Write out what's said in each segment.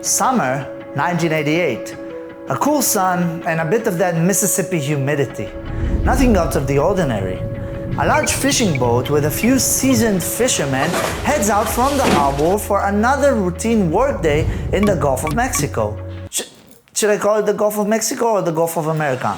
Summer 1988. A cool sun and a bit of that Mississippi humidity. Nothing out of the ordinary. A large fishing boat with a few seasoned fishermen heads out from the harbor for another routine workday in the Gulf of Mexico. Should I call it the Gulf of Mexico or the Gulf of America?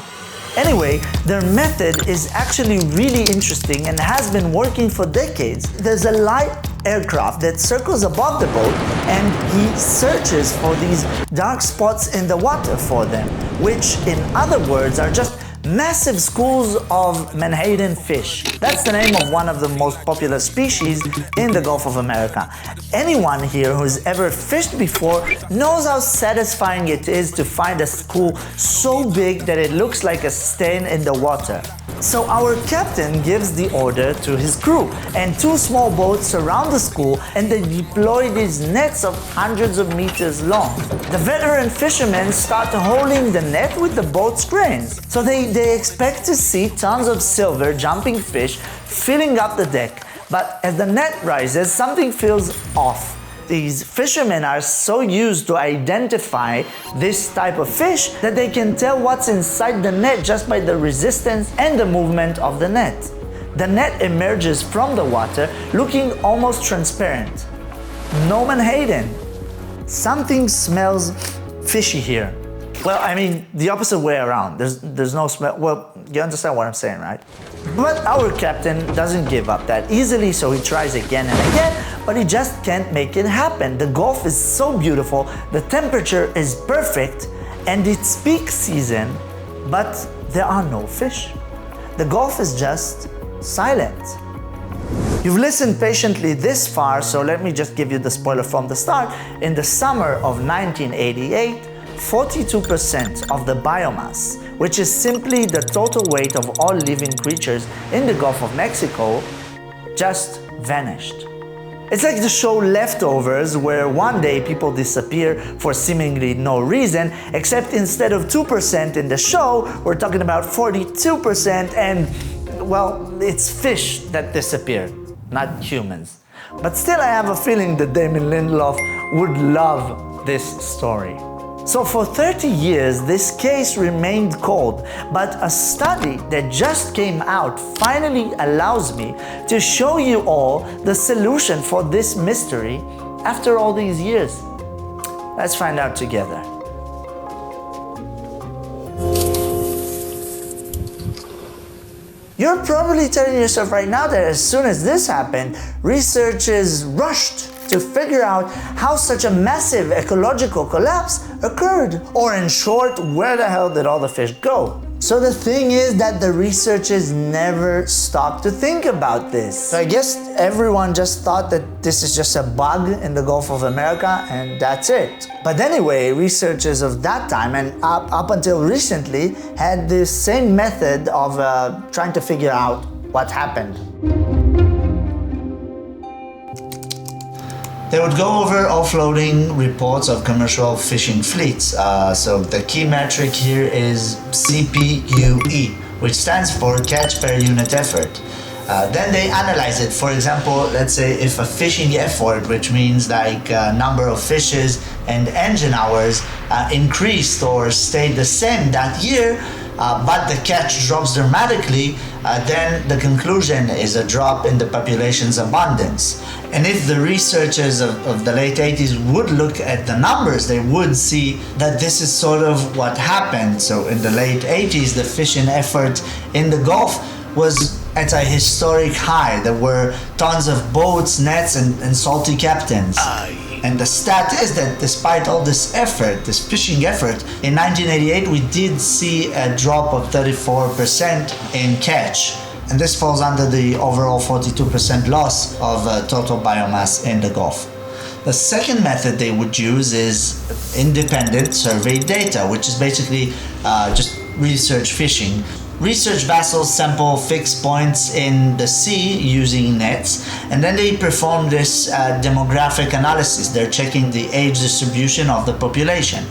Anyway, their method is actually really interesting and has been working for decades. There's a light aircraft that circles above the boat and he searches for these dark spots in the water for them, which in other words are just massive schools of menhaden fish. That's the name of one of the most popular species in the Gulf of America. Anyone here who's ever fished before knows how satisfying it is to find a school so big that it looks like a stain in the water. So our captain gives the order to his crew, and two small boats surround the school and they deploy these nets of hundreds of meters long. The veteran fishermen start holding the net with the boat's cranes. So they expect to see tons of silver jumping fish filling up the deck. But as the net rises, something feels off. These fishermen are so used to identify this type of fish that they can tell what's inside the net just by the resistance and the movement of the net. The net emerges from the water looking almost transparent. No menhaden. Something smells fishy here. Well, I mean, the opposite way around. There's no smell. Well, you understand what I'm saying, right? But our captain doesn't give up that easily, so he tries again and again, but he just can't make it happen. The Gulf is so beautiful, the temperature is perfect, and it's peak season, but there are no fish. The Gulf is just silent. You've listened patiently this far, so let me just give you the spoiler from the start. In the summer of 1988, 42% of the biomass, which is simply the total weight of all living creatures in the Gulf of Mexico, just vanished. It's like the show Leftovers, where one day people disappear for seemingly no reason, except instead of 2% in the show, we're talking about 42%, and well, it's fish that disappeared, not humans. But still, I have a feeling that Damon Lindelof would love this story. So for 30 years, this case remained cold, but a study that just came out finally allows me to show you all the solution for this mystery after all these years. Let's find out together. You're probably telling yourself right now that as soon as this happened, researchers rushed to figure out how such a massive ecological collapse occurred. Or in short, where the hell did all the fish go? So the thing is that the researchers never stopped to think about this. So I guess everyone just thought that this is just a bug in the Gulf of America and that's it. But anyway, researchers of that time and up until recently had this same method of trying to figure out what happened. They would go over offloading reports of commercial fishing fleets. So the key metric here is CPUE, which stands for catch per unit effort. Then they analyze it. For example, let's say if a fishing effort, which means like number of fishes and engine hours, increased or stayed the same that year, but the catch drops dramatically, then the conclusion is a drop in the population's abundance. And if the researchers of the late 80s would look at the numbers, they would see that this is sort of what happened. So in the late 80s, the fishing effort in the Gulf was at a historic high. There were tons of boats, nets, and salty captains. And the stat is that despite all this effort, this fishing effort, in 1988 we did see a drop of 34% in catch. And this falls under the overall 42% loss of total biomass in the Gulf. The second method they would use is independent survey data, which is basically just research fishing. Research vessels sample fixed points in the sea using nets, and then they perform this demographic analysis. They're checking the age distribution of the population.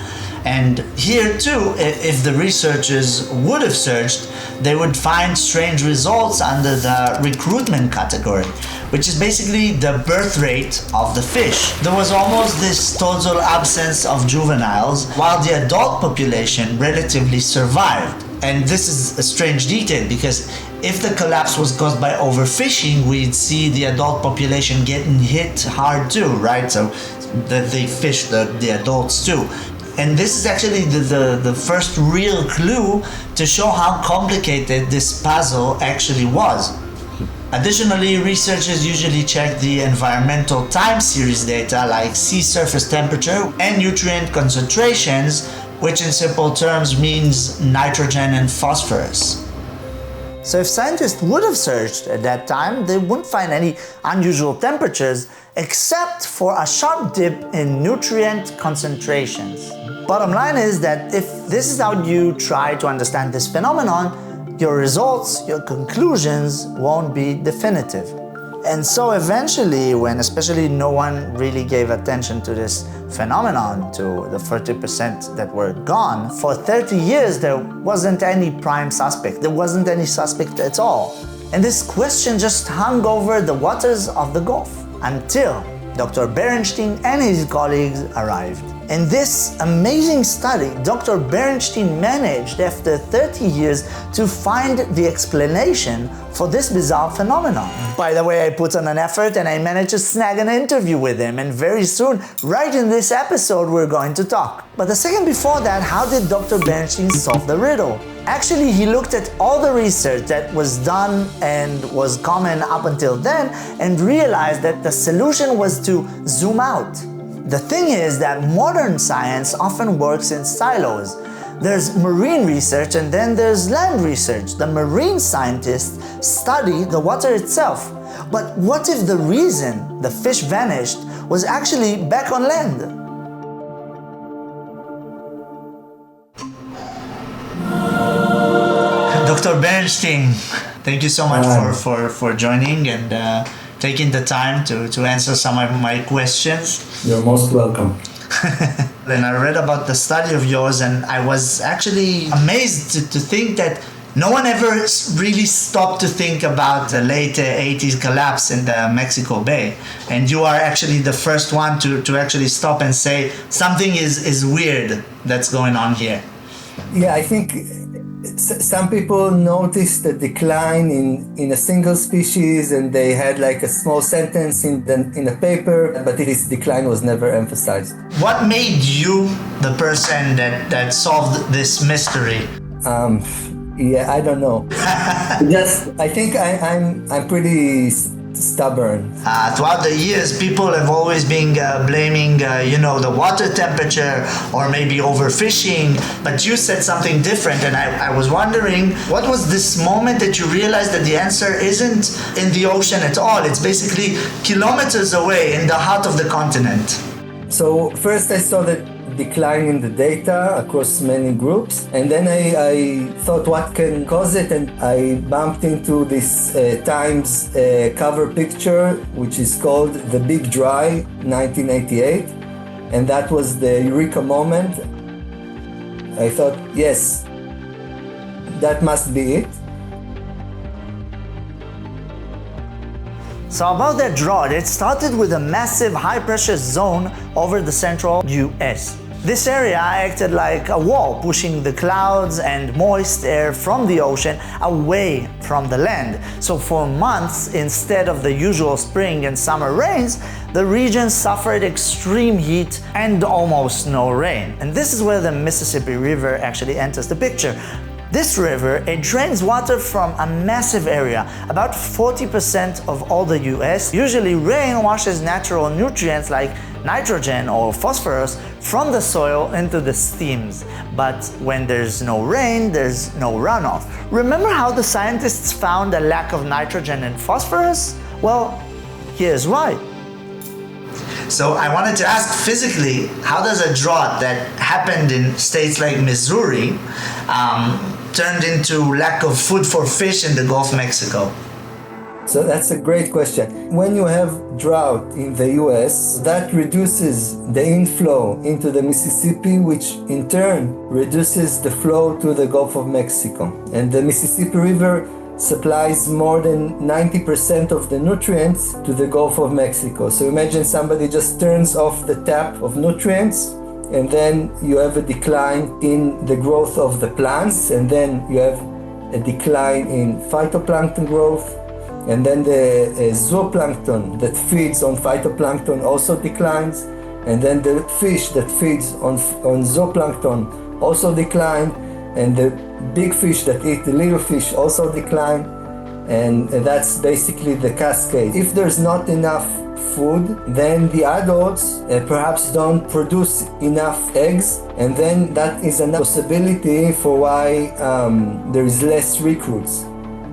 And here too, if the researchers would have searched, they would find strange results under the recruitment category, which is basically the birth rate of the fish. There was almost this total absence of juveniles, while the adult population relatively survived. And this is a strange detail because if the collapse was caused by overfishing, we'd see the adult population getting hit hard too, right? So they fish the adults too. And this is actually the first real clue to show how complicated this puzzle actually was. Additionally, researchers usually check the environmental time series data like sea surface temperature and nutrient concentrations, which in simple terms means nitrogen and phosphorus. So if scientists would have searched at that time, they wouldn't find any unusual temperatures except for a sharp dip in nutrient concentrations. Bottom line is that if this is how you try to understand this phenomenon, your results, your conclusions won't be definitive. And so eventually, when especially no one really gave attention to this phenomenon, to the 30% that were gone, for 30 years there wasn't any prime suspect. There wasn't any suspect at all. And this question just hung over the waters of the Gulf until Dr. Berenshtein and his colleagues arrived. In this amazing study, Dr. Berenshtein managed, after 30 years, to find the explanation for this bizarre phenomenon. By the way, I put on an effort and I managed to snag an interview with him, and very soon, right in this episode, we're going to talk. But the second before that, how did Dr. Berenshtein solve the riddle? Actually, he looked at all the research that was done and was common up until then and realized that the solution was to zoom out. The thing is that modern science often works in silos. There's marine research and then there's land research. The marine scientists study the water itself. But what if the reason the fish vanished was actually back on land? Dr. Berenshtein, thank you so much for joining and taking the time to answer some of my questions. You're most welcome. Then I read about the study of yours and I was actually amazed to think that no one ever really stopped to think about the late 80s collapse in the Mexico Bay. And you are actually the first one to actually stop and say something is weird that's going on here. Yeah, I think some people noticed the decline in a single species and they had like a small sentence in a paper, but this decline was never emphasized. What made you the person that solved this mystery? Yeah, I don't know. I think I'm pretty stubborn. Throughout the years, people have always been blaming, the water temperature or maybe overfishing, but you said something different, and I was wondering, what was this moment that you realized that the answer isn't in the ocean at all? It's basically kilometers away in the heart of the continent. So first I saw the decline in the data across many groups, and then I thought what can cause it, and I bumped into this Times cover picture which is called The Big Dry 1988, and that was the eureka moment. I thought, yes, that must be it. So about that drought, it started with a massive high-pressure zone over the central US. This area acted like a wall, pushing the clouds and moist air from the ocean away from the land. So for months, instead of the usual spring and summer rains, the region suffered extreme heat and almost no rain. And this is where the Mississippi River actually enters the picture. This river, it drains water from a massive area, about 40% of all the US. Usually rain washes natural nutrients like nitrogen or phosphorus from the soil into the streams. But when there's no rain, there's no runoff. Remember how the scientists found a lack of nitrogen and phosphorus? Well, here's why. So I wanted to ask, physically, how does a drought that happened in states like Missouri turned into lack of food for fish in the Gulf of Mexico? So that's a great question. When you have drought in the US, that reduces the inflow into the Mississippi, which in turn reduces the flow to the Gulf of Mexico. And the Mississippi River supplies more than 90% of the nutrients to the Gulf of Mexico. So imagine somebody just turns off the tap of nutrients, and then you have a decline in the growth of the plants, and then you have a decline in phytoplankton growth, and then the zooplankton that feeds on phytoplankton also declines, and then the fish that feeds on zooplankton also decline, and the big fish that eat the little fish also decline, and that's basically the cascade. If there's not enough food, then the adults perhaps don't produce enough eggs, and then that is a possibility for why there is less recruits.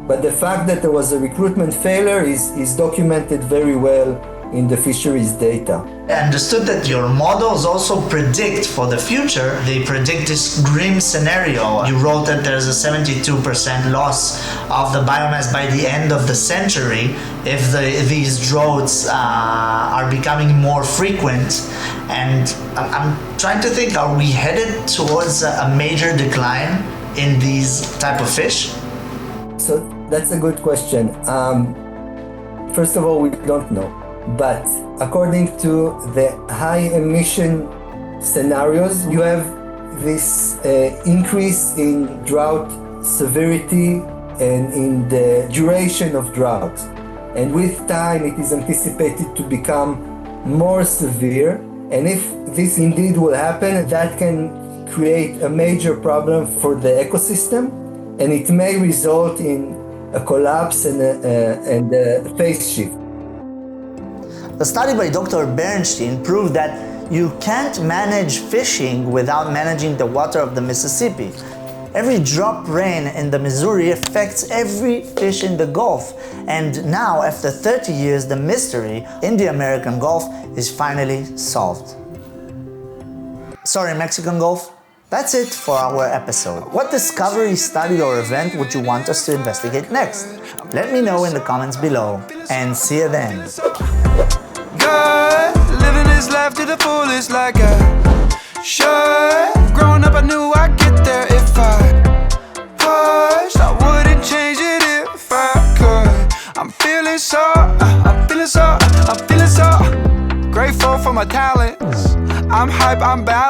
But the fact that there was a recruitment failure is documented very well in the fisheries data. I understood that your models also predict for the future. They predict this grim scenario. You wrote that there's a 72% loss of the biomass by the end of the century if these droughts are becoming more frequent. And I'm trying to think, are we headed towards a major decline in these type of fish? So that's a good question. First of all, we don't know. But according to the high emission scenarios, you have this increase in drought severity and in the duration of drought. And with time, it is anticipated to become more severe. And if this indeed will happen, that can create a major problem for the ecosystem, and it may result in a collapse and a phase shift. The study by Dr. Berenshtein proved that you can't manage fishing without managing the water of the Mississippi. Every drop rain in the Missouri affects every fish in the Gulf. And now, after 30 years, the mystery in the American Gulf is finally solved. Sorry, Mexican Gulf. That's it for our episode. What discovery, study, or event would you want us to investigate next? Let me know in the comments below, and see you then. Good, living this life to the fullest like I should. Growing up I knew I'd get there if I pushed. I wouldn't change it if I could. I'm feeling so grateful for my talents. I'm hype, I'm balanced.